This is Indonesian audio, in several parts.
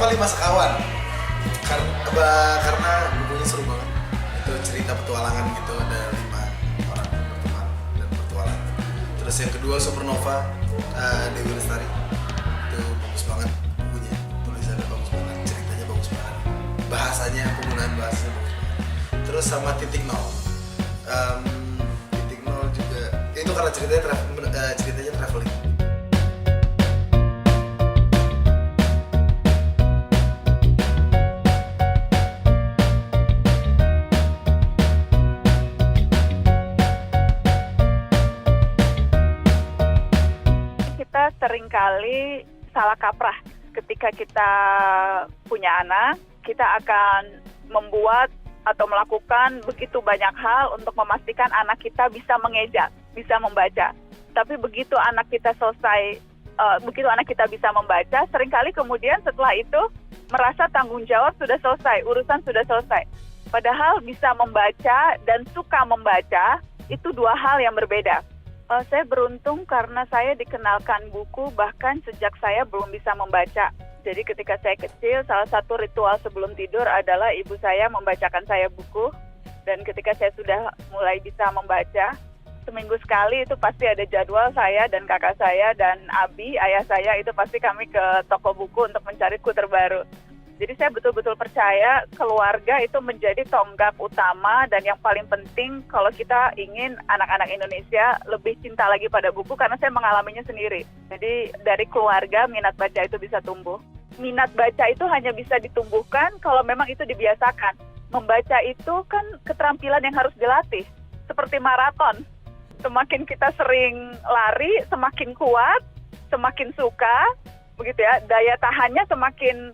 kali masa kawan. Karena bukunya seru banget. Itu cerita petualangan gitu, ada 5 orang berteman dan bertualang. Terus yang kedua Supernova, Dewi Lestari. Itu bagus banget bukunya, tulisannya bagus banget, ceritanya bagus banget, bahasanya, penggunaan bahasanya bagus banget. Terus sama Titik Nol. Titik Nol juga itu karena ceritanya traveling. Kita seringkali salah kaprah ketika kita punya anak, kita akan membuat atau melakukan begitu banyak hal untuk memastikan anak kita bisa mengeja, bisa membaca. Tapi begitu anak kita bisa membaca, seringkali kemudian setelah itu merasa tanggung jawab sudah selesai, urusan sudah selesai. Padahal bisa membaca dan suka membaca itu 2 hal yang berbeda. Saya beruntung karena saya dikenalkan buku bahkan sejak saya belum bisa membaca. Jadi ketika saya kecil, salah satu ritual sebelum tidur adalah ibu saya membacakan saya buku. Dan ketika saya sudah mulai bisa membaca, seminggu sekali itu pasti ada jadwal saya dan kakak saya dan Abi, ayah saya, itu pasti kami ke toko buku untuk mencari buku terbaru. Jadi saya betul-betul percaya keluarga itu menjadi tonggak utama dan yang paling penting kalau kita ingin anak-anak Indonesia lebih cinta lagi pada buku, karena saya mengalaminya sendiri. Jadi dari keluarga minat baca itu bisa tumbuh. Minat baca itu hanya bisa ditumbuhkan kalau memang itu dibiasakan. Membaca itu kan keterampilan yang harus dilatih, seperti maraton. Semakin kita sering lari, semakin kuat, semakin suka, begitu ya, daya tahannya semakin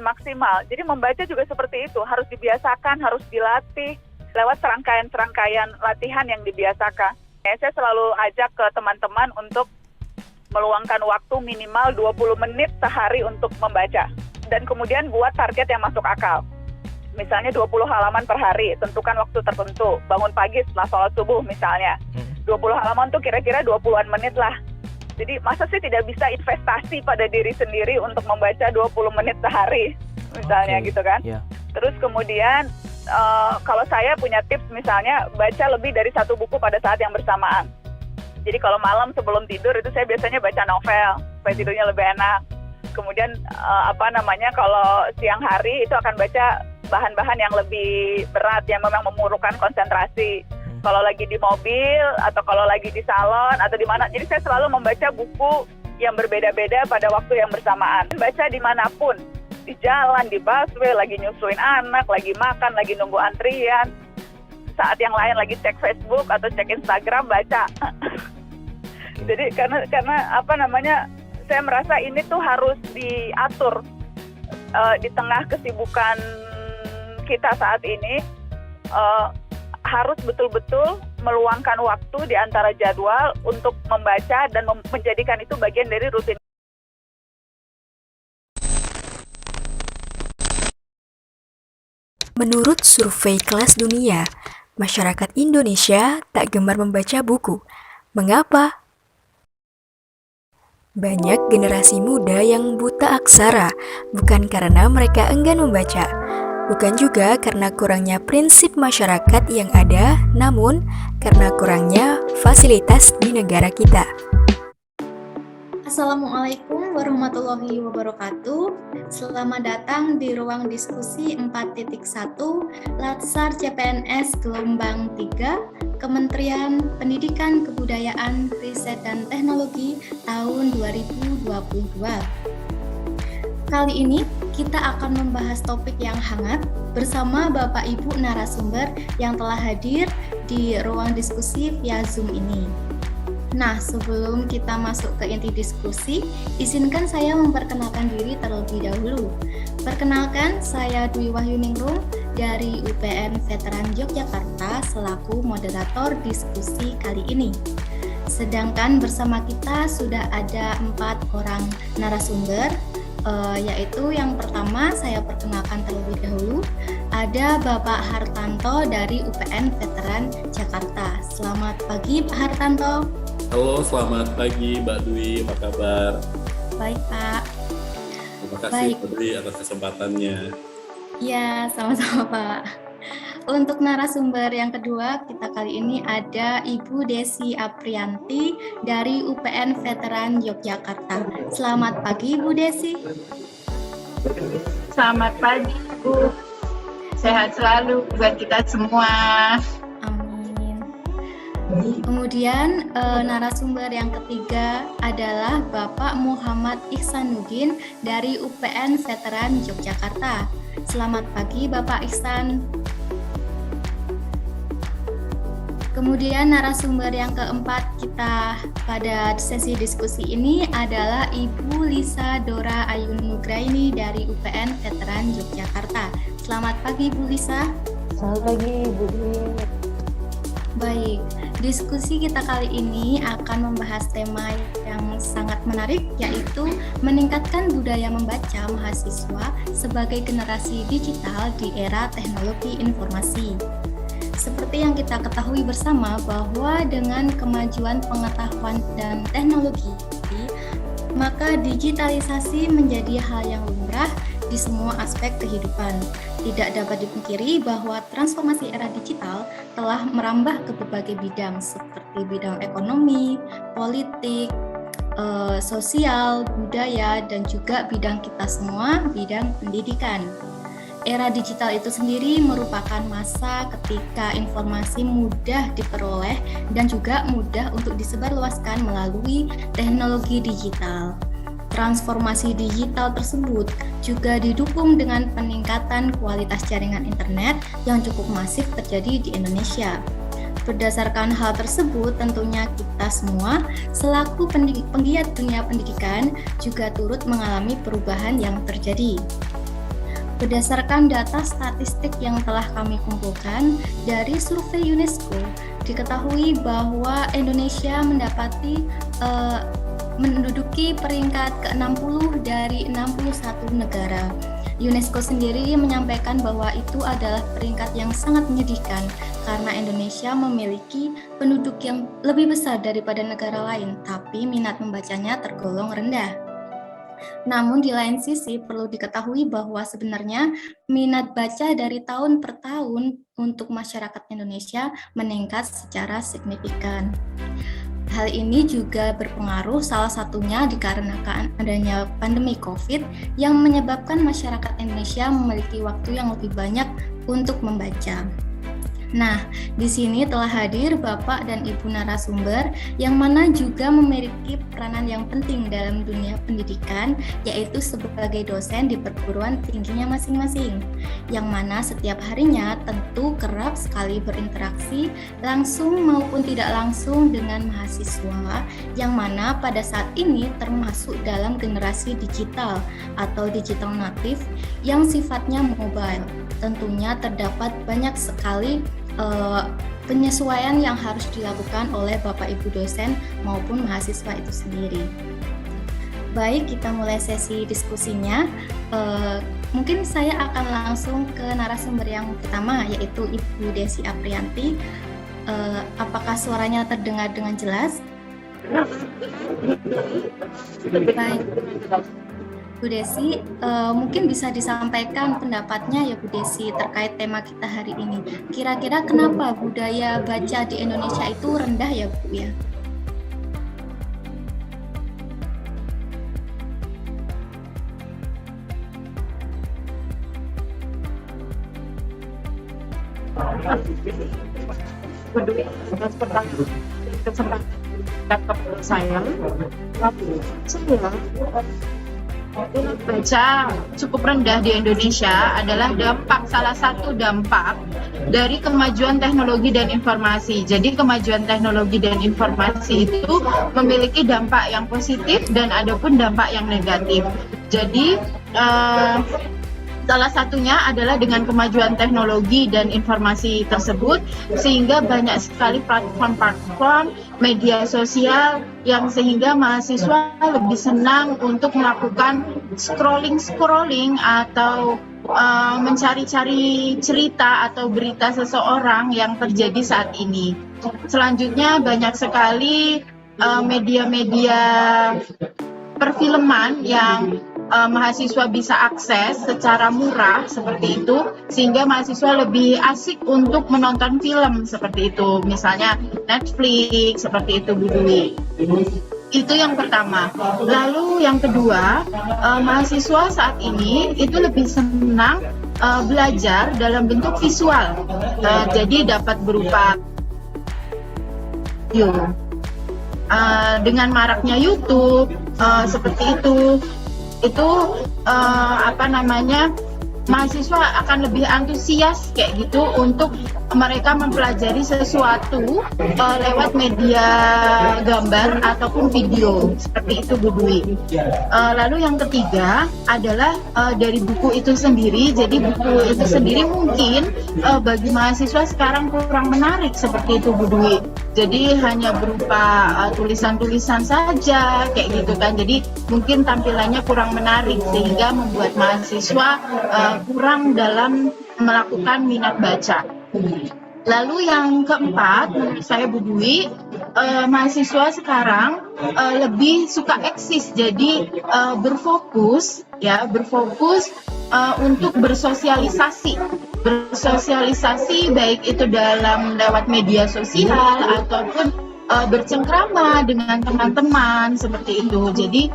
maksimal. Jadi membaca juga seperti itu, harus dibiasakan, harus dilatih lewat serangkaian latihan yang dibiasakan. Saya selalu ajak ke teman-teman untuk meluangkan waktu minimal 20 menit sehari untuk membaca. Dan kemudian buat target yang masuk akal. Misalnya 20 halaman per hari, tentukan waktu tertentu. Bangun pagi setelah sholat subuh misalnya. 20 halaman tuh kira-kira 20-an menit lah. Jadi masa sih tidak bisa investasi pada diri sendiri untuk membaca 20 menit sehari misalnya gitu kan. Yeah. Terus kemudian kalau saya punya tips misalnya baca lebih dari 1 buku pada saat yang bersamaan. Jadi kalau malam sebelum tidur itu saya biasanya baca novel supaya tidurnya lebih enak. Kemudian kalau siang hari itu akan baca bahan-bahan yang lebih berat yang memang memerlukan konsentrasi. Kalau lagi di mobil atau kalau lagi di salon atau di mana. Jadi saya selalu membaca buku yang berbeda-beda pada waktu yang bersamaan. Baca dimanapun, di jalan, di busway, lagi nyusuin anak, lagi makan, lagi nunggu antrian. Saat yang lain lagi cek Facebook atau cek Instagram, baca. Jadi karena saya merasa ini tuh harus diatur di tengah kesibukan kita saat ini. Harus betul-betul meluangkan waktu di antara jadwal untuk membaca dan menjadikan itu bagian dari rutin. Menurut survei Kelas Dunia, masyarakat Indonesia tak gemar membaca buku. Mengapa? Banyak generasi muda yang buta aksara, bukan karena mereka enggan membaca. Bukan juga karena kurangnya prinsip masyarakat yang ada, namun karena kurangnya fasilitas di negara kita. Assalamualaikum warahmatullahi wabarakatuh. Selamat datang di ruang diskusi 4.1 Latsar CPNS gelombang 3 Kementerian Pendidikan Kebudayaan Riset dan Teknologi tahun 2022. Kali ini kita akan membahas topik yang hangat bersama Bapak Ibu narasumber yang telah hadir di ruang diskusi via Zoom ini. Nah, sebelum kita masuk ke inti diskusi, izinkan saya memperkenalkan diri terlebih dahulu. Perkenalkan, saya Dwi Wahyuningrum dari UPN Veteran Yogyakarta selaku moderator diskusi kali ini. Sedangkan bersama kita sudah ada 4 orang narasumber, yaitu yang pertama saya perkenalkan terlebih dahulu, ada Bapak Hartanto dari UPN Veteran Jakarta. Selamat pagi Pak Hartanto. Halo, selamat pagi Mbak Dwi, apa kabar? Baik Pak. Terima kasih Baik. Putri atas kesempatannya. Ya, sama-sama Pak. Untuk narasumber yang kedua, kita kali ini ada Ibu Desi Aprianti dari UPN Veteran Yogyakarta. Selamat pagi, Ibu Desi. Selamat pagi, Bu. Sehat selalu buat kita semua. Amin. Kemudian narasumber yang ketiga adalah Bapak Muhammad Ihsanuddin dari UPN Veteran Yogyakarta. Selamat pagi, Bapak Ihsan. Kemudian narasumber yang keempat kita pada sesi diskusi ini adalah Ibu Lisa Dora Ayun Nugraini dari UPN Veteran Yogyakarta. Selamat pagi, Bu Lisa. Selamat pagi, Bu Dwi. Baik, diskusi kita kali ini akan membahas tema yang sangat menarik, yaitu meningkatkan budaya membaca mahasiswa sebagai generasi digital di era teknologi informasi. Seperti yang kita ketahui bersama bahwa dengan kemajuan pengetahuan dan teknologi, maka digitalisasi menjadi hal yang lumrah di semua aspek kehidupan. Tidak dapat dipungkiri bahwa transformasi era digital telah merambah ke berbagai bidang seperti bidang ekonomi, politik, sosial, budaya, dan juga bidang kita semua, bidang pendidikan. Era digital itu sendiri merupakan masa ketika informasi mudah diperoleh dan juga mudah untuk disebarluaskan melalui teknologi digital. Transformasi digital tersebut juga didukung dengan peningkatan kualitas jaringan internet yang cukup masif terjadi di Indonesia. Berdasarkan hal tersebut, tentunya kita semua selaku penggiat dunia pendidikan juga turut mengalami perubahan yang terjadi. Berdasarkan data statistik yang telah kami kumpulkan dari survei UNESCO, diketahui bahwa Indonesia menduduki peringkat ke-60 dari 61 negara. UNESCO sendiri menyampaikan bahwa itu adalah peringkat yang sangat menyedihkan karena Indonesia memiliki penduduk yang lebih besar daripada negara lain, tapi minat membacanya tergolong rendah. Namun di lain sisi perlu diketahui bahwa sebenarnya minat baca dari tahun per tahun untuk masyarakat Indonesia meningkat secara signifikan. Hal ini juga berpengaruh salah satunya dikarenakan adanya pandemi COVID yang menyebabkan masyarakat Indonesia memiliki waktu yang lebih banyak untuk membaca. Nah, di sini telah hadir Bapak dan Ibu narasumber yang mana juga memiliki peranan yang penting dalam dunia pendidikan, yaitu sebagai dosen di perguruan tingginya masing-masing, yang mana setiap harinya tentu kerap sekali berinteraksi langsung maupun tidak langsung dengan mahasiswa, yang mana pada saat ini termasuk dalam generasi digital atau digital native yang sifatnya mobile. Tentunya terdapat banyak sekali penyesuaian yang harus dilakukan oleh Bapak Ibu dosen maupun mahasiswa itu sendiri. Baik, kita mulai sesi diskusinya. Mungkin saya akan langsung ke narasumber yang pertama, yaitu Ibu Desi Aprianti. Apakah suaranya terdengar dengan jelas? Baik. Bu Desi, mungkin bisa disampaikan pendapatnya ya Bu Desi terkait tema kita hari ini. Kira-kira kenapa budaya baca di Indonesia itu rendah ya Bu ya? Kesempatan saya baca cukup rendah di Indonesia adalah salah satu dampak dari kemajuan teknologi dan informasi. Jadi kemajuan teknologi dan informasi itu memiliki dampak yang positif dan ada pun dampak yang negatif. Jadi salah satunya adalah dengan kemajuan teknologi dan informasi tersebut, sehingga banyak sekali platform-platform media sosial yang sehingga mahasiswa lebih senang untuk melakukan scrolling atau mencari-cari cerita atau berita seseorang yang terjadi saat ini. Selanjutnya banyak sekali media-media perfilman yang mahasiswa bisa akses secara murah seperti itu, sehingga mahasiswa lebih asik untuk menonton film seperti itu, misalnya Netflix seperti itu Bu Dwi. Itu yang pertama. Lalu yang kedua, mahasiswa saat ini itu lebih senang belajar dalam bentuk visual. Jadi dapat berupa video. Dengan maraknya YouTube seperti itu mahasiswa akan lebih antusias kayak gitu untuk mereka mempelajari sesuatu lewat media gambar ataupun video seperti itu Bu Dwi. Lalu yang ketiga adalah dari buku itu sendiri. Jadi buku itu sendiri mungkin bagi mahasiswa sekarang kurang menarik seperti itu Bu Dwi. Jadi hanya berupa tulisan-tulisan saja kayak gitu kan. Jadi mungkin tampilannya kurang menarik sehingga membuat mahasiswa kurang dalam melakukan minat baca. Lalu yang keempat, menurut saya Bu Dwi, mahasiswa sekarang lebih suka eksis, jadi berfokus untuk bersosialisasi baik itu dalam lewat media sosial ataupun bercengkrama dengan teman-teman seperti itu. Jadi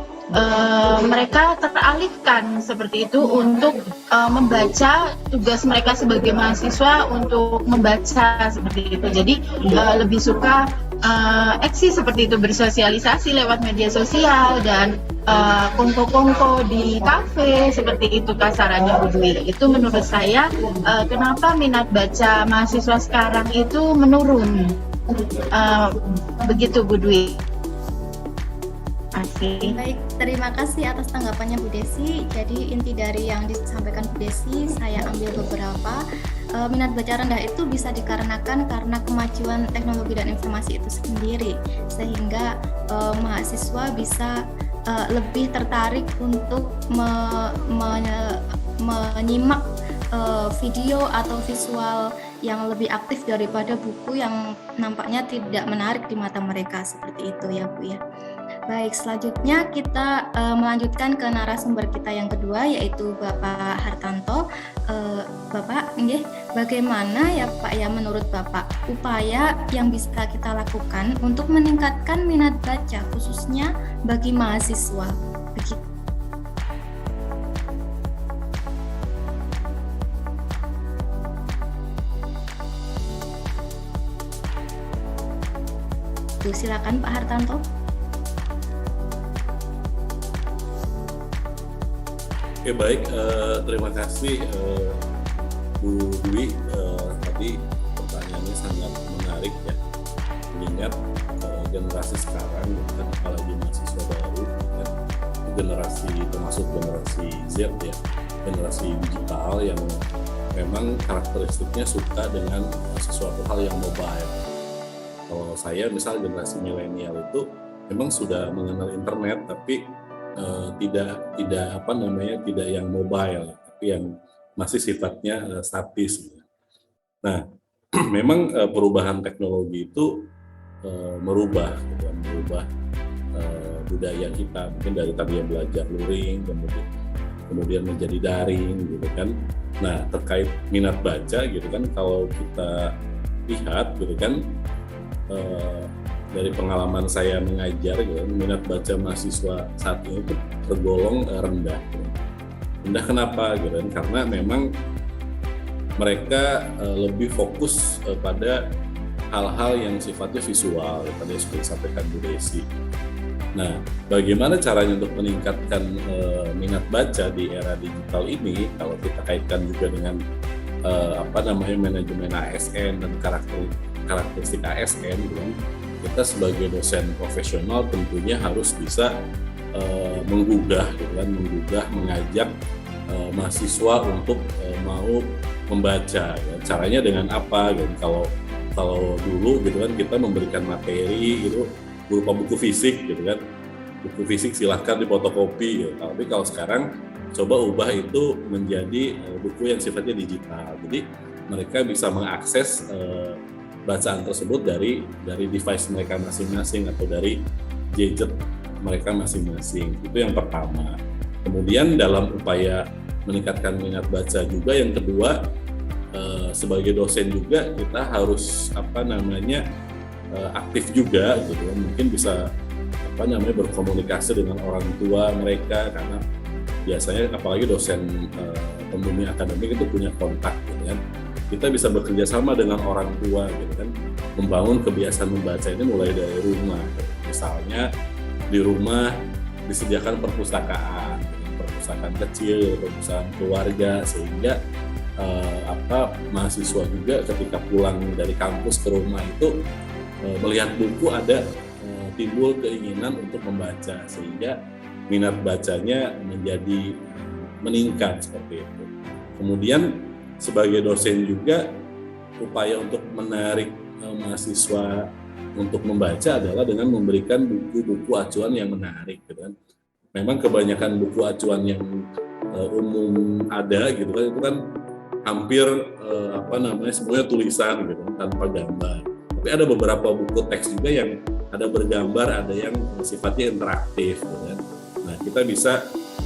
mereka teralihkan seperti itu untuk membaca, tugas mereka sebagai mahasiswa untuk membaca seperti itu. Jadi lebih suka eksis seperti itu, bersosialisasi lewat media sosial dan kongko-kongko di kafe seperti itu kasarannya Bu Dwi. Itu menurut saya kenapa minat baca mahasiswa sekarang itu menurun. Begitu Bu Dwi. Baik, terima kasih atas tanggapannya Bu Desi. Jadi inti dari yang disampaikan Bu Desi, saya ambil beberapa. Minat baca rendah itu bisa dikarenakan karena kemajuan teknologi dan informasi itu sendiri, sehingga mahasiswa bisa lebih tertarik untuk menyimak video atau visual yang lebih aktif daripada buku yang nampaknya tidak menarik di mata mereka, seperti itu ya Bu ya. Baik, selanjutnya kita melanjutkan ke narasumber kita yang kedua, yaitu Bapak Hartanto. Bapak, bagaimana ya Pak ya menurut Bapak upaya yang bisa kita lakukan untuk meningkatkan minat baca khususnya bagi mahasiswa? Begitu. Silakan Pak Hartanto. Oke, baik, terima kasih Bu Dwi. Tadi pertanyaannya sangat menarik ya, mengingat generasi sekarang kan, apalagi mahasiswa baru kan, generasi termasuk generasi Z ya, generasi digital yang memang karakteristiknya suka dengan sesuatu hal yang mobile. Kalau saya misal generasi milenial itu memang sudah mengenal internet, tapi tidak yang mobile, tapi yang masih sifatnya statis. Nah, memang perubahan teknologi itu merubah budaya kita, mungkin dari tadi yang belajar luring, kemudian menjadi daring gitu kan. Nah, terkait minat baca gitu kan, kalau kita lihat gitu kan, dari pengalaman saya mengajar gitu, minat baca mahasiswa saat ini itu tergolong rendah. Rendah kenapa gitu kan? Karena memang mereka lebih fokus pada hal-hal yang sifatnya visual, tadi seperti disampaikan Bu Desi. Nah, bagaimana caranya untuk meningkatkan minat baca di era digital ini? Kalau kita kaitkan juga dengan manajemen ASN dan karakteristik ASN, gitu, kita sebagai dosen profesional tentunya harus bisa menggugah, mengajak mahasiswa untuk mau membaca. Ya. Caranya dengan apa? Gitu. Kalau dulu gitu kan kita memberikan materi itu berupa buku fisik, gitu kan. Buku fisik silahkan difotokopi. Gitu. Tapi kalau sekarang coba ubah itu menjadi buku yang sifatnya digital. Jadi mereka bisa mengakses bacaan tersebut dari device mereka masing-masing atau dari gadget mereka masing-masing. Itu yang pertama. Kemudian dalam upaya meningkatkan minat baca juga, yang kedua, sebagai dosen juga kita harus aktif juga gitu kan. Mungkin bisa berkomunikasi dengan orang tua mereka, karena biasanya apalagi dosen pembimbing akademik itu punya kontak gitu kan. Kita bisa bekerja sama dengan orang tua gitu kan, membangun kebiasaan membaca ini mulai dari rumah. Misalnya di rumah disediakan perpustakaan kecil, perpustakaan keluarga, sehingga mahasiswa juga ketika pulang dari kampus ke rumah itu melihat buku ada timbul keinginan untuk membaca, sehingga minat bacanya menjadi meningkat seperti itu. Kemudian sebagai dosen juga upaya untuk menarik mahasiswa untuk membaca adalah dengan memberikan buku-buku acuan yang menarik gitu kan. Memang kebanyakan buku acuan yang umum ada gitu kan, itu kan hampir semuanya tulisan gitu kan, tanpa gambar. Tapi ada beberapa buku teks juga yang ada bergambar, ada yang sifatnya interaktif gitu kan. Nah, kita bisa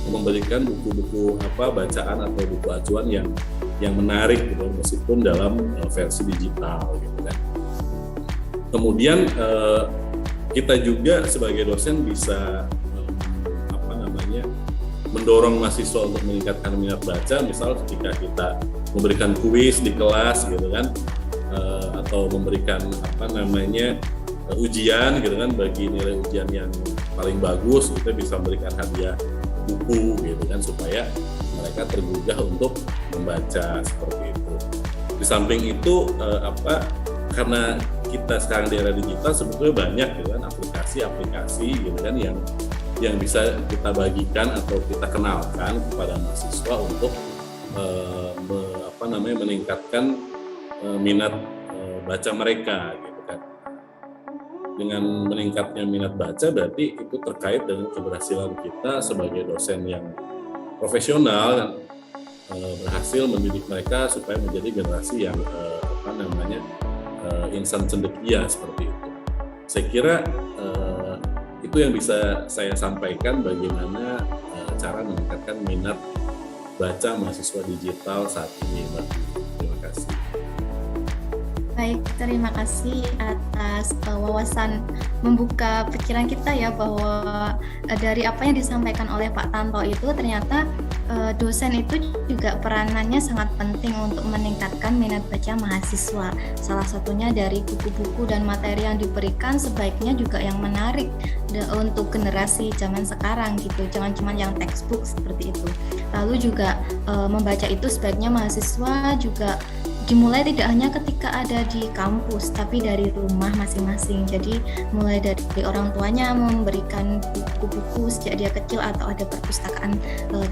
memberikan buku-buku bacaan atau buku acuan yang menarik gitu, meskipun dalam versi digital gitu kan. Kemudian kita juga sebagai dosen bisa mendorong mahasiswa untuk meningkatkan minat baca, misal ketika kita memberikan kuis di kelas gitu kan, atau memberikan ujian gitu kan, bagi nilai ujian yang paling bagus kita bisa memberikan hadiah buku gitu kan, supaya mereka tergugah untuk membaca seperti itu. Di samping itu karena kita sekarang di era digital sebetulnya banyak gitu kan aplikasi-aplikasi gitu kan yang bisa kita bagikan atau kita kenalkan kepada mahasiswa untuk meningkatkan minat baca mereka gitu kan. Dengan meningkatnya minat baca berarti itu terkait dengan keberhasilan kita sebagai dosen yang profesional, berhasil mendidik mereka supaya menjadi generasi yang insan cendekia seperti itu. Saya kira itu yang bisa saya sampaikan bagaimana cara meningkatkan minat baca mahasiswa digital saat ini, Mbak. Terima kasih. Baik, terima kasih atas wawasan membuka pikiran kita ya, bahwa dari apa yang disampaikan oleh Pak Tanto itu ternyata dosen itu juga peranannya sangat penting untuk meningkatkan minat baca mahasiswa. Salah satunya dari buku-buku dan materi yang diberikan sebaiknya juga yang menarik untuk generasi zaman sekarang gitu, jangan cuma yang textbook seperti itu. Lalu juga membaca itu sebaiknya mahasiswa juga dimulai tidak hanya ketika ada di kampus, tapi dari rumah masing-masing. Jadi mulai dari orang tuanya memberikan buku-buku sejak dia kecil, atau ada perpustakaan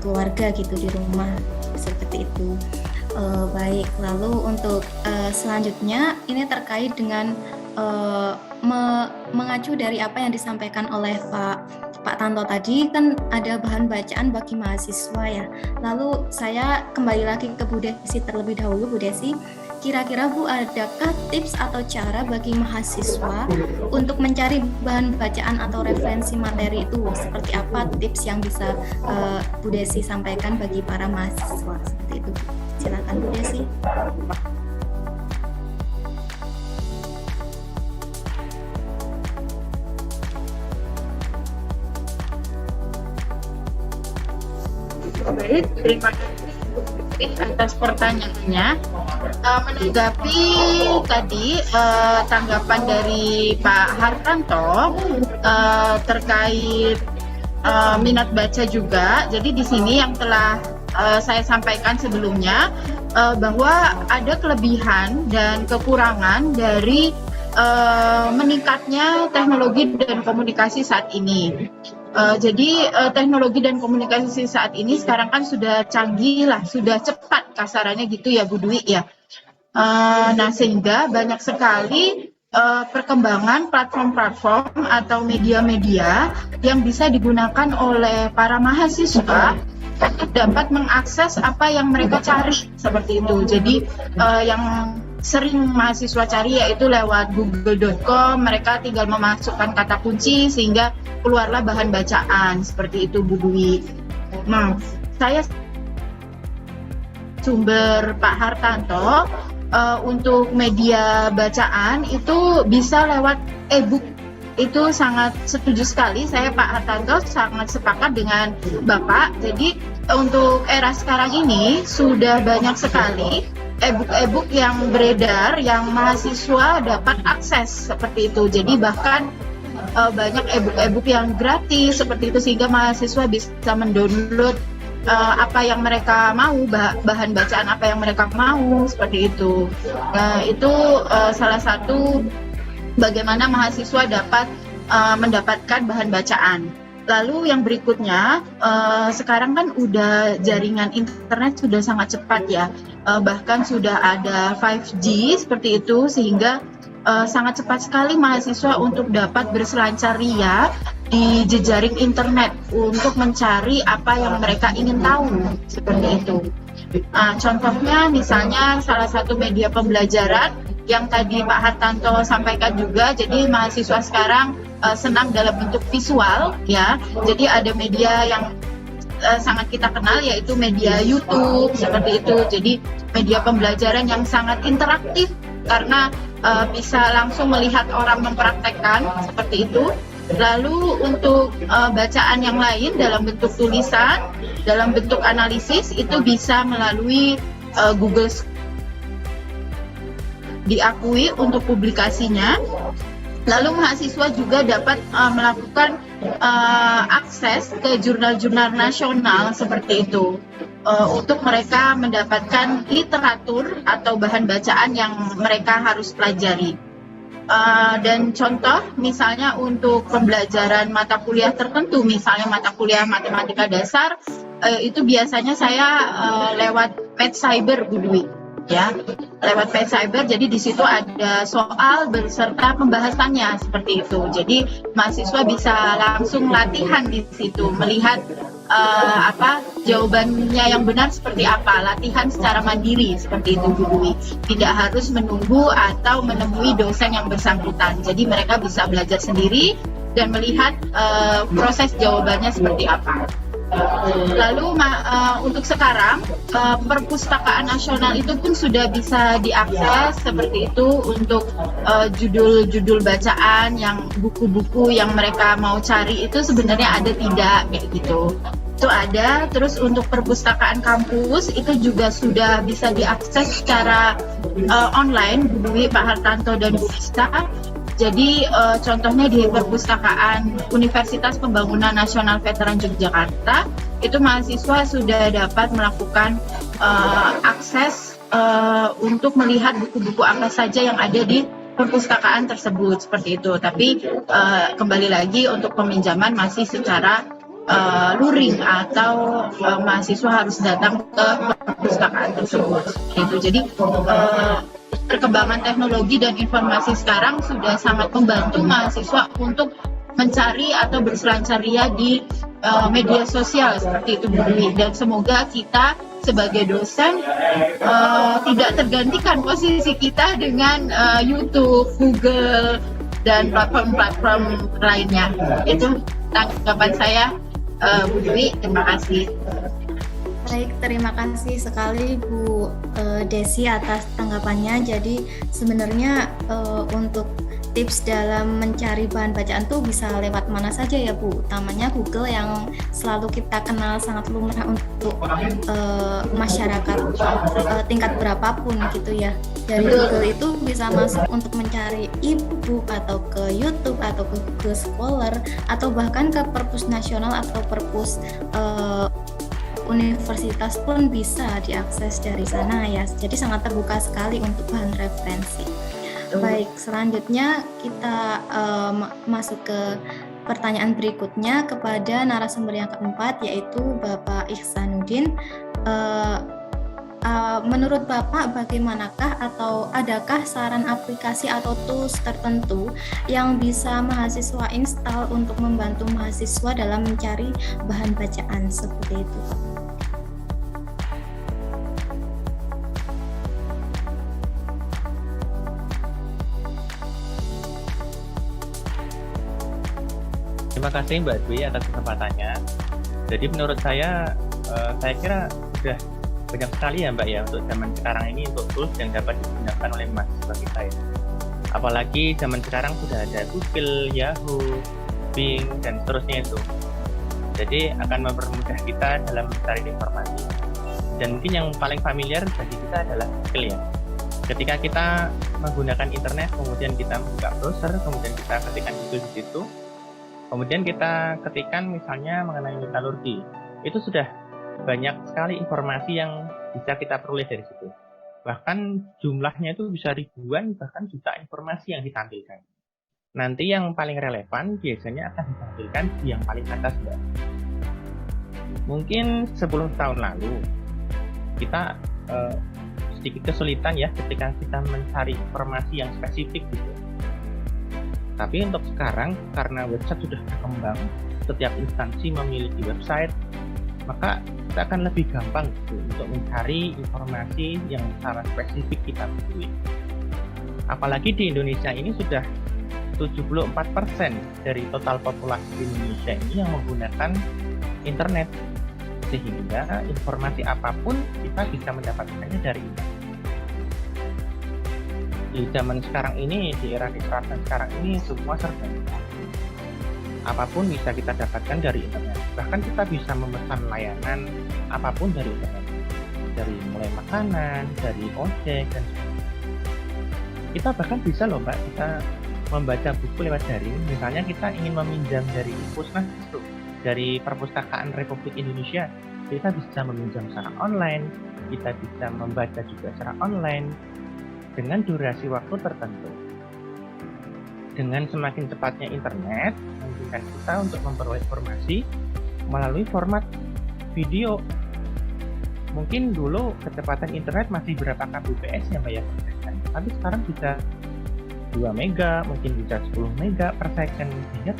keluarga gitu di rumah, seperti itu. Baik, lalu untuk selanjutnya ini terkait dengan mengacu dari apa yang disampaikan oleh Pak Tanto tadi, kan ada bahan bacaan bagi mahasiswa ya. Lalu saya kembali lagi ke Bu Desi terlebih dahulu. Bu Desi, kira-kira Bu, adakah tips atau cara bagi mahasiswa untuk mencari bahan bacaan atau referensi materi itu? Seperti apa tips yang bisa Bu Desi sampaikan bagi para mahasiswa seperti itu? Silakan Bu Desi. Baik, terima kasih atas pertanyaannya. Menanggapi tadi tanggapan dari Pak Hartanto terkait minat baca juga. Jadi di sini yang telah saya sampaikan sebelumnya, bahwa ada kelebihan dan kekurangan dari meningkatnya teknologi dan komunikasi saat ini. Jadi teknologi dan komunikasi saat ini sekarang kan sudah canggih lah, sudah cepat kasarannya gitu ya Bu Dwi ya. Nah sehingga banyak sekali perkembangan platform-platform atau media-media yang bisa digunakan oleh para mahasiswa untuk dapat mengakses apa yang mereka cari seperti itu. Jadi yang sering mahasiswa cari yaitu lewat google.com, mereka tinggal memasukkan kata kunci sehingga keluarlah bahan bacaan seperti itu Bu Dwi. Nah, saya sumber Pak Hartanto untuk media bacaan itu bisa lewat e-book. Itu sangat setuju sekali, saya Pak Hartanto sangat sepakat dengan Bapak. Jadi untuk era sekarang ini sudah banyak sekali e-book yang beredar yang mahasiswa dapat akses seperti itu. Jadi bahkan banyak e-book yang gratis seperti itu, sehingga mahasiswa bisa mendownload apa yang mereka mau, bahan bacaan apa yang mereka mau seperti itu. Itu salah satu bagaimana mahasiswa dapat mendapatkan bahan bacaan. Lalu yang berikutnya, sekarang kan udah jaringan internet sudah sangat cepat ya, bahkan sudah ada 5G seperti itu, sehingga sangat cepat sekali mahasiswa untuk dapat berselancar ria di jejaring internet untuk mencari apa yang mereka ingin tahu seperti itu. Contohnya misalnya salah satu media pembelajaran yang tadi Pak Hartanto sampaikan juga, jadi mahasiswa sekarang senang dalam bentuk visual ya. Jadi ada media yang sangat kita kenal yaitu media YouTube seperti itu. Jadi media pembelajaran yang sangat interaktif karena bisa langsung melihat orang mempraktekkan seperti itu. Lalu untuk bacaan yang lain dalam bentuk tulisan, dalam bentuk analisis itu bisa melalui Google diakui untuk publikasinya. Lalu mahasiswa juga dapat melakukan akses ke jurnal-jurnal nasional seperti itu untuk mereka mendapatkan literatur atau bahan bacaan yang mereka harus pelajari. Dan contoh misalnya untuk pembelajaran mata kuliah tertentu, misalnya mata kuliah matematika dasar, itu biasanya saya lewat PetCyber Bu Dwi. Ya, lewat PetCyber, jadi di situ ada soal beserta pembahasannya seperti itu. Jadi mahasiswa bisa langsung latihan di situ, melihat jawabannya yang benar seperti apa, latihan secara mandiri seperti itu Bu Dwi. Tidak harus menunggu atau menemui dosen yang bersangkutan. Jadi mereka bisa belajar sendiri dan melihat proses jawabannya seperti apa. Lalu untuk sekarang perpustakaan nasional itu pun sudah bisa diakses seperti itu untuk judul-judul bacaan yang buku-buku yang mereka mau cari itu sebenarnya ada tidak kayak gitu. Itu ada. Terus untuk perpustakaan kampus itu juga sudah bisa diakses secara online Bu Dwi, Pak Hartanto dan Bu Ista. Jadi contohnya di perpustakaan Universitas Pembangunan Nasional Veteran Yogyakarta itu mahasiswa sudah dapat melakukan akses untuk melihat buku-buku apa saja yang ada di perpustakaan tersebut seperti itu. Tapi kembali lagi untuk peminjaman masih secara luring atau mahasiswa harus datang ke perpustakaan tersebut. Gitu. Jadi perkembangan teknologi dan informasi sekarang sudah sangat membantu mahasiswa untuk mencari atau berselancar ria di media sosial seperti itu Bu Dwi. Dan semoga kita sebagai dosen tidak tergantikan posisi kita dengan YouTube, Google, dan platform-platform lainnya. Itu tanggapan saya Bu Dwi, terima kasih. Baik, terima kasih sekali Bu Desi atas tanggapannya. Jadi sebenarnya untuk tips dalam mencari bahan bacaan tuh bisa lewat mana saja ya Bu? Utamanya Google yang selalu kita kenal sangat lumrah untuk masyarakat tingkat berapapun gitu ya. Dari Google itu bisa masuk untuk mencari e-book atau ke YouTube atau ke Google Scholar atau bahkan ke perpus nasional atau perpus universitas pun bisa diakses dari sana ya. Jadi sangat terbuka sekali untuk bahan referensi. Baik, selanjutnya kita masuk ke pertanyaan berikutnya kepada narasumber yang keempat, yaitu Bapak Ihsanuddin. Menurut Bapak, bagaimanakah atau adakah saran aplikasi atau tools tertentu yang bisa mahasiswa install untuk membantu mahasiswa dalam mencari bahan bacaan seperti itu? Terima kasih Mbak Dwi atas kesempatannya. Jadi menurut saya kira sudah banyak sekali ya Mbak ya untuk zaman sekarang ini untuk tools yang dapat digunakan oleh mahasiswa kita ya. Apalagi zaman sekarang sudah ada Google, Yahoo, Bing, dan seterusnya itu. Jadi akan mempermudah kita dalam mencari informasi. Dan mungkin yang paling familiar bagi kita adalah Google ya. Ketika kita menggunakan internet, kemudian kita buka browser, kemudian kita ketikkan Google di situ, kemudian kita ketikkan misalnya mengenai metalurgi, itu sudah banyak sekali informasi yang bisa kita peroleh dari situ. Bahkan jumlahnya itu bisa ribuan, bahkan juta informasi yang ditampilkan. Nanti yang paling relevan biasanya akan ditampilkan di yang paling atas, Mbak. Mungkin 10 tahun lalu, kita sedikit kesulitan ya ketika kita mencari informasi yang spesifik gitu. Tapi untuk sekarang, karena website sudah berkembang, setiap instansi memiliki website, maka kita akan lebih gampang gitu, untuk mencari informasi yang secara spesifik kita butuhin. Apalagi di Indonesia ini sudah 74% dari total populasi di Indonesia ini yang menggunakan internet, sehingga informasi apapun kita bisa mendapatkannya dari internet. Di zaman sekarang ini, di era digital sekarang ini, semua serba apapun bisa kita dapatkan dari internet. Bahkan kita bisa memesan layanan apapun dari internet, dari mulai makanan, dari ojek, dan sebagainya. Kita bahkan bisa loh Mbak, kita membaca buku lewat daring. Misalnya kita ingin meminjam dari Pusnas itu, dari Perpustakaan Republik Indonesia, kita bisa meminjam secara online, kita bisa membaca juga secara online dengan durasi waktu tertentu. Dengan semakin cepatnya internet, memungkinkan kita untuk memperoleh informasi melalui format video. Mungkin dulu kecepatan internet masih berapa kbps ya Mbak ya per second, tapi sekarang bisa 2 mega, mungkin bisa 10 mega per second, sehingga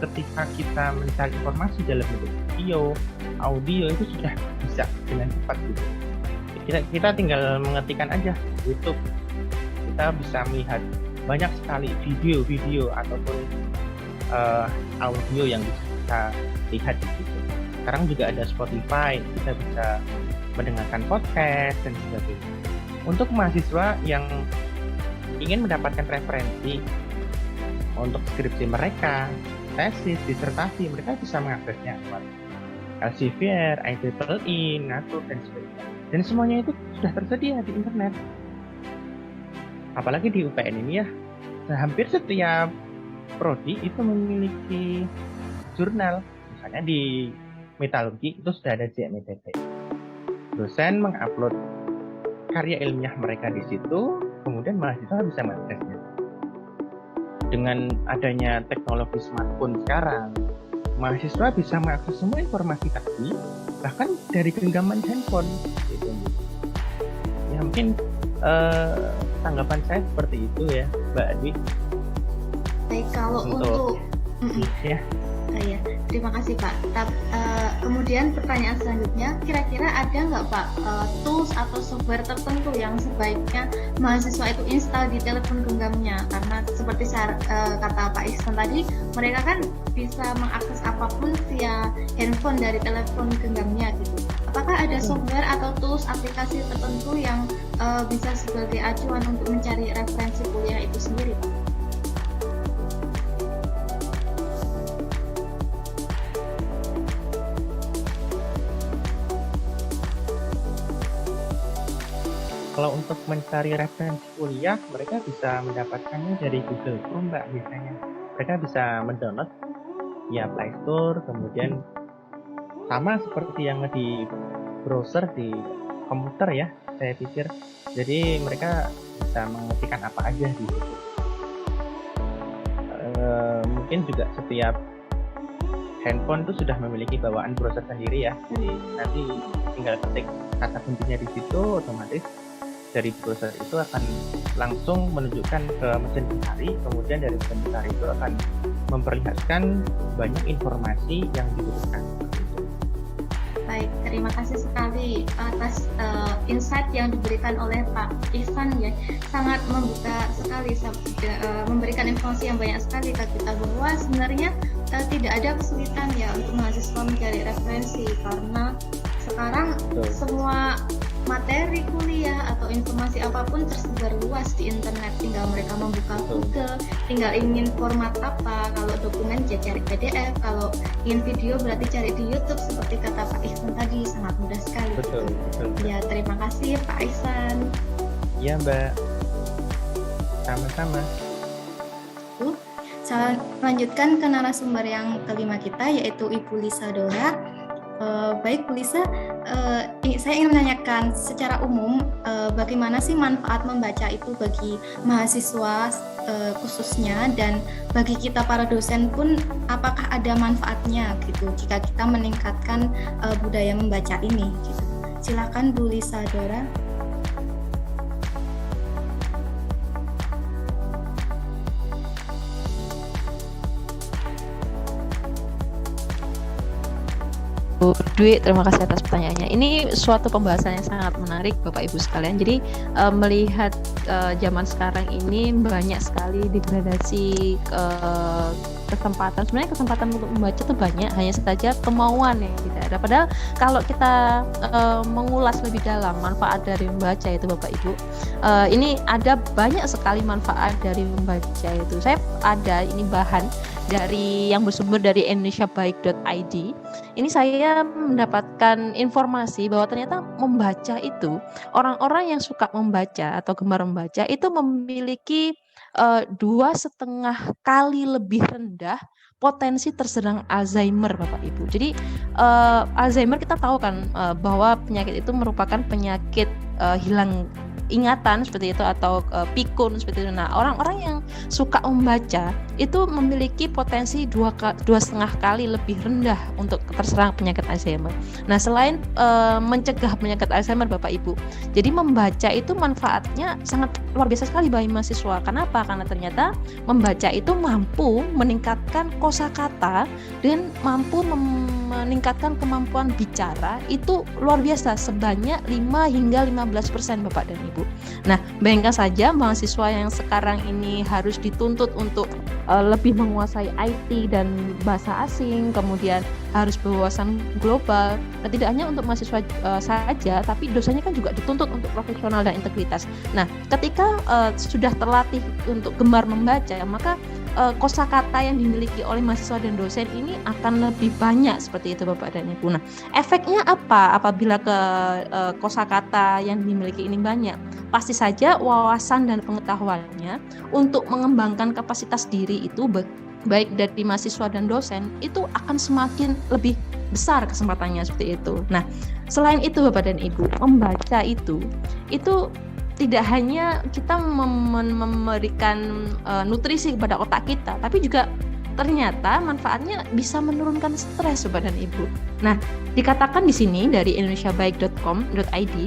ketika kita mencari informasi dalam bentuk video, audio itu sudah bisa dengan cepat gitu. Kita tinggal mengetikkan aja YouTube, kita bisa melihat banyak sekali video ataupun audio yang bisa kita lihat di situ. Sekarang juga ada Spotify, kita bisa mendengarkan podcast dan sebagainya. Untuk mahasiswa yang ingin mendapatkan referensi untuk skripsi mereka, tesis, disertasi, mereka bisa mengaksesnya lewat Elsevier, IEEE, NATO, dan sebagainya. Dan semuanya itu sudah tersedia di internet. Apalagi di UPN ini ya, hampir setiap prodi itu memiliki jurnal. Misalnya di metalurgi itu sudah ada JMEDT. Dosen mengupload karya ilmiah mereka di situ, kemudian mahasiswa bisa mengaksesnya. Dengan adanya teknologi smartphone sekarang, mahasiswa bisa mengakses semua informasi tadi, bahkan dari genggaman handphone. Gitu. Ya mungkin tanggapan saya seperti itu ya, Mbak Adi. Baik, kalau untuk ya. Ya, terima kasih Pak. Kemudian pertanyaan selanjutnya, kira-kira ada nggak Pak tools atau software tertentu yang sebaiknya mahasiswa itu install di telepon genggamnya? Karena seperti kata Pak Ihsan tadi, mereka kan bisa mengakses apapun via handphone dari telepon genggamnya gitu. Apakah ada software atau tools aplikasi tertentu yang bisa sebagai acuan untuk mencari referensi kuliah itu sendiri Pak? Kalau untuk mencari referensi kuliah, mereka bisa mendapatkannya dari Google Chrome, Mbak, biasanya. Mereka bisa mendownload via Play Store, kemudian sama seperti yang di browser di komputer ya, saya pikir. Jadi mereka bisa mengetikkan apa aja di situ. Mungkin juga setiap handphone itu sudah memiliki bawaan browser sendiri ya. Jadi nanti tinggal ketik kata kuncinya di situ, otomatis dari browser itu akan langsung menunjukkan ke mesin pencari, kemudian dari mesin pencari itu akan memperlihatkan banyak informasi yang dibutuhkan. Baik, terima kasih sekali atas insight yang diberikan oleh Pak Ihsan ya, sangat membuka sekali, memberikan informasi yang banyak sekali ke kita bahwa sebenarnya tidak ada kesulitan ya untuk mahasiswa mencari referensi, karena sekarang semua materi kuliah atau informasi apapun tersebar luas di internet. Tinggal mereka membuka Google, tinggal ingin format apa, kalau dokumen ya cari PDF, kalau ingin video berarti cari di YouTube seperti kata Pak Ihsan tadi, sangat mudah sekali. Betul. Ya, terima kasih Pak Ihsan. Iya Mbak, sama-sama. Saya lanjutkan ke narasumber yang kelima kita, yaitu Ibu Lisa Dora. Baik Bu Lisa, saya ingin menanyakan secara umum bagaimana sih manfaat membaca itu bagi mahasiswa khususnya, dan bagi kita para dosen pun apakah ada manfaatnya gitu jika kita meningkatkan budaya membaca ini gitu. Silakan Bu Lisa Dora. Bu Dwi, terima kasih atas pertanyaannya. Ini suatu pembahasan yang sangat menarik Bapak Ibu sekalian. Jadi melihat zaman sekarang ini banyak sekali degradasi kesempatan. Sebenarnya kesempatan untuk membaca itu banyak, hanya saja kemauan yang tidak ada. Padahal kalau kita mengulas lebih dalam manfaat dari membaca itu Bapak Ibu, ini ada banyak sekali manfaat dari membaca itu. Saya ada ini bahan dari yang bersumber dari indonesiabaik.id. Ini saya mendapatkan informasi bahwa ternyata membaca itu, orang-orang yang suka membaca atau gemar membaca itu memiliki 2,5 kali lebih rendah potensi terserang Alzheimer Bapak Ibu. Jadi Alzheimer kita tahu kan bahwa penyakit itu merupakan penyakit hilang ingatan seperti itu, atau pikun seperti itu. Nah, orang-orang yang suka membaca itu memiliki potensi 2,5 kali lebih rendah untuk terserang penyakit Alzheimer. Nah, selain mencegah penyakit Alzheimer Bapak Ibu, jadi membaca itu manfaatnya sangat luar biasa sekali bagi mahasiswa. Kenapa? Karena ternyata membaca itu mampu meningkatkan kosakata dan mampu meningkatkan kemampuan bicara itu luar biasa, sebanyak 5 hingga 15% Bapak dan Ibu. Nah, bayangkan saja mahasiswa yang sekarang ini harus dituntut untuk lebih menguasai IT dan bahasa asing, kemudian harus berwawasan global. Nah, tidak hanya untuk mahasiswa saja, tapi dosennya kan juga dituntut untuk profesional dan integritas. Nah, ketika sudah terlatih untuk gemar membaca, maka kosakata yang dimiliki oleh mahasiswa dan dosen ini akan lebih banyak seperti itu Bapak dan Ibu. Nah, efeknya apa apabila kosakata yang dimiliki ini banyak? Pasti saja wawasan dan pengetahuannya untuk mengembangkan kapasitas diri itu baik dari mahasiswa dan dosen itu akan semakin lebih besar kesempatannya seperti itu. Nah, selain itu Bapak dan Ibu, membaca itu tidak hanya kita memberikan nutrisi kepada otak kita, tapi juga ternyata manfaatnya bisa menurunkan stres Bapak dan Ibu. Nah, dikatakan di sini dari indonesiabaik.com.id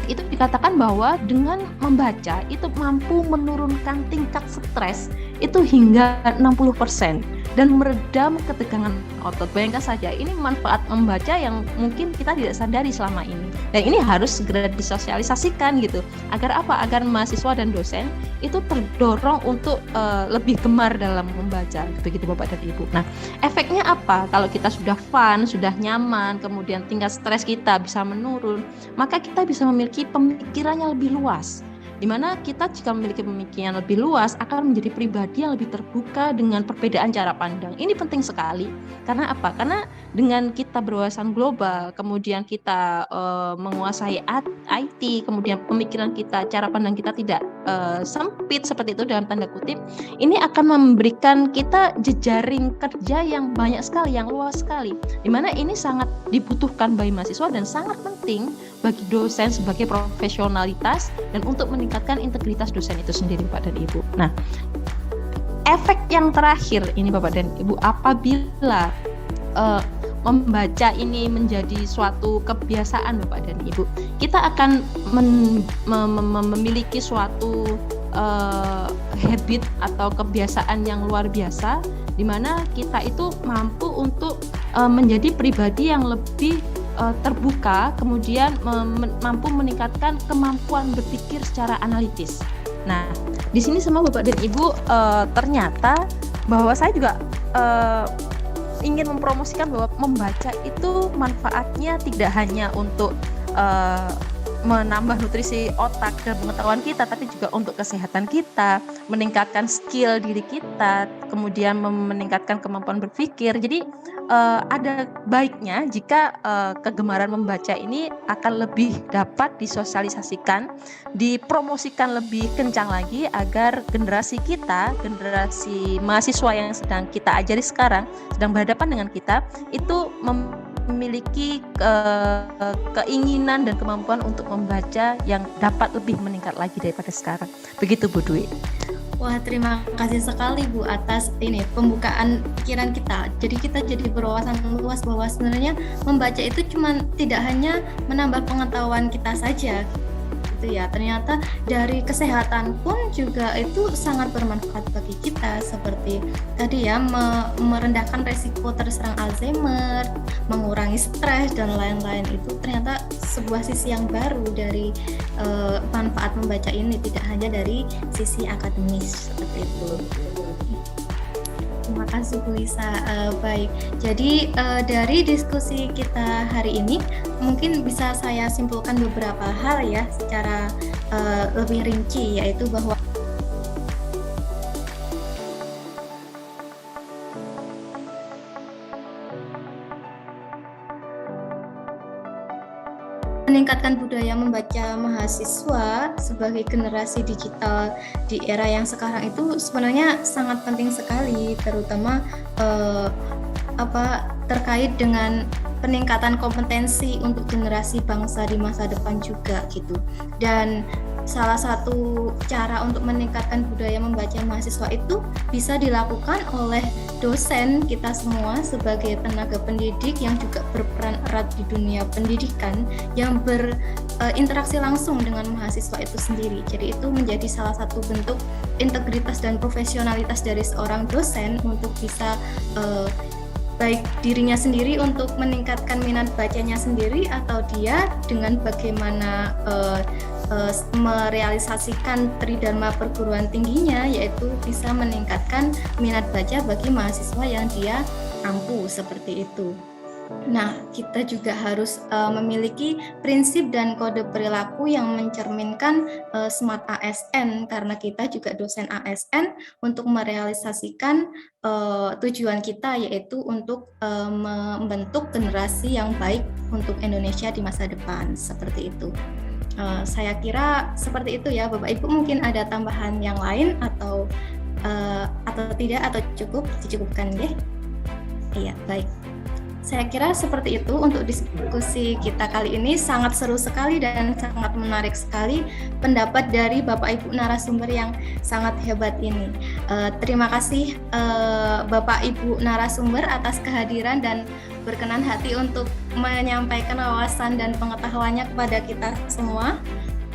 itu dikatakan bahwa dengan membaca itu mampu menurunkan tingkat stres itu hingga 60% dan meredam ketegangan otot. Bayangkan saja, ini manfaat membaca yang mungkin kita tidak sadari selama ini. Dan ini harus segera disosialisasikan gitu. Agar apa? Agar mahasiswa dan dosen itu terdorong untuk lebih gemar dalam membaca. Begitu Bapak dan Ibu. Nah, efeknya apa? Kalau kita sudah fun, sudah nyaman, kemudian tingkat stres kita bisa menurun, maka kita bisa memiliki pemikiran yang lebih luas. Di mana kita jika memiliki pemikiran lebih luas akan menjadi pribadi yang lebih terbuka dengan perbedaan cara pandang. Ini penting sekali. Karena apa? Karena dengan kita berwawasan global, kemudian kita menguasai IT, kemudian pemikiran kita, cara pandang kita tidak sempit seperti itu dalam tanda kutip, ini akan memberikan kita jejaring kerja yang banyak sekali, yang luas sekali. Di mana ini sangat dibutuhkan bagi mahasiswa dan sangat penting bagi dosen sebagai profesionalitas dan untuk meningkatkan integritas dosen itu sendiri Bapak dan Ibu. Nah, efek yang terakhir ini Bapak dan Ibu, apabila membaca ini menjadi suatu kebiasaan Bapak dan Ibu, kita akan memiliki suatu habit atau kebiasaan yang luar biasa, di mana kita itu mampu untuk menjadi pribadi yang lebih terbuka, kemudian mampu meningkatkan kemampuan berpikir secara analitis. Nah, di sini semua Bapak dan Ibu ternyata bahwa saya juga ingin mempromosikan bahwa membaca itu manfaatnya tidak hanya untuk menambah nutrisi otak dan pengetahuan kita, tapi juga untuk kesehatan kita, meningkatkan skill diri kita, kemudian meningkatkan kemampuan berpikir. Jadi ada baiknya jika kegemaran membaca ini akan lebih dapat disosialisasikan, dipromosikan lebih kencang lagi agar generasi kita, generasi mahasiswa yang sedang kita ajari sekarang, sedang berhadapan dengan kita, itu memiliki keinginan dan kemampuan untuk membaca yang dapat lebih meningkat lagi daripada sekarang. Begitu Bu Dwi. Wah, terima kasih sekali Bu atas ini pembukaan pikiran kita. Jadi kita jadi berwawasan luas bahwa sebenarnya membaca itu tidak hanya menambah pengetahuan kita saja. Gitu ya. Ternyata dari kesehatan pun juga itu sangat bermanfaat bagi kita, seperti tadi ya, merendahkan resiko terserang Alzheimer, mengurangi stres dan lain-lain. Itu ternyata sebuah sisi yang baru dari manfaat membaca ini, tidak hanya dari sisi akademis seperti itu. Terima kasih Bu Lisa. Baik, jadi dari diskusi kita hari ini mungkin bisa saya simpulkan beberapa hal ya secara lebih rinci, yaitu bahwa meningkatkan budaya membaca mahasiswa sebagai generasi digital di era yang sekarang itu sebenarnya sangat penting sekali, terutama terkait dengan peningkatan kompetensi untuk generasi bangsa di masa depan juga gitu. Dan salah satu cara untuk meningkatkan budaya membaca mahasiswa itu bisa dilakukan oleh dosen kita semua sebagai tenaga pendidik yang juga berperan erat di dunia pendidikan, yang berinteraksi langsung dengan mahasiswa itu sendiri. Jadi itu menjadi salah satu bentuk integritas dan profesionalitas dari seorang dosen untuk bisa baik dirinya sendiri untuk meningkatkan minat bacanya sendiri, atau dia dengan bagaimana merealisasikan tridharma perguruan tingginya, yaitu bisa meningkatkan minat baca bagi mahasiswa yang dia ampu, seperti itu. Nah, kita juga harus memiliki prinsip dan kode perilaku yang mencerminkan Smart ASN, karena kita juga dosen ASN untuk merealisasikan tujuan kita, yaitu untuk membentuk generasi yang baik untuk Indonesia di masa depan, seperti itu. Saya kira seperti itu ya Bapak Ibu. Mungkin ada tambahan yang lain atau tidak, atau dicukupkan ya? Iya, baik. Saya kira seperti itu untuk diskusi kita kali ini. Sangat seru sekali dan sangat menarik sekali pendapat dari Bapak Ibu narasumber yang sangat hebat ini. Terima kasih Bapak Ibu narasumber atas kehadiran dan berkenan hati untuk menyampaikan wawasan dan pengetahuannya kepada kita semua.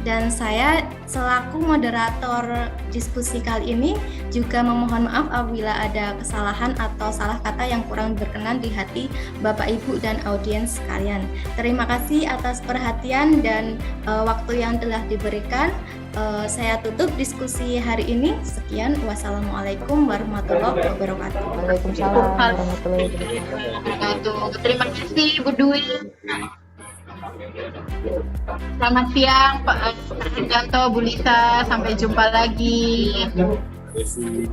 Dan saya selaku moderator diskusi kali ini juga memohon maaf apabila ada kesalahan atau salah kata yang kurang berkenan di hati Bapak Ibu dan audiens sekalian. Terima kasih atas perhatian dan waktu yang telah diberikan. Saya tutup diskusi hari ini. Sekian, wassalamualaikum warahmatullahi wabarakatuh. Waalaikumsalam warahmatullahi wabarakatuh. Terima kasih Bu Dwi. Selamat siang Pak Sujanto, Bu Lisa. Sampai jumpa lagi. Terima kasih.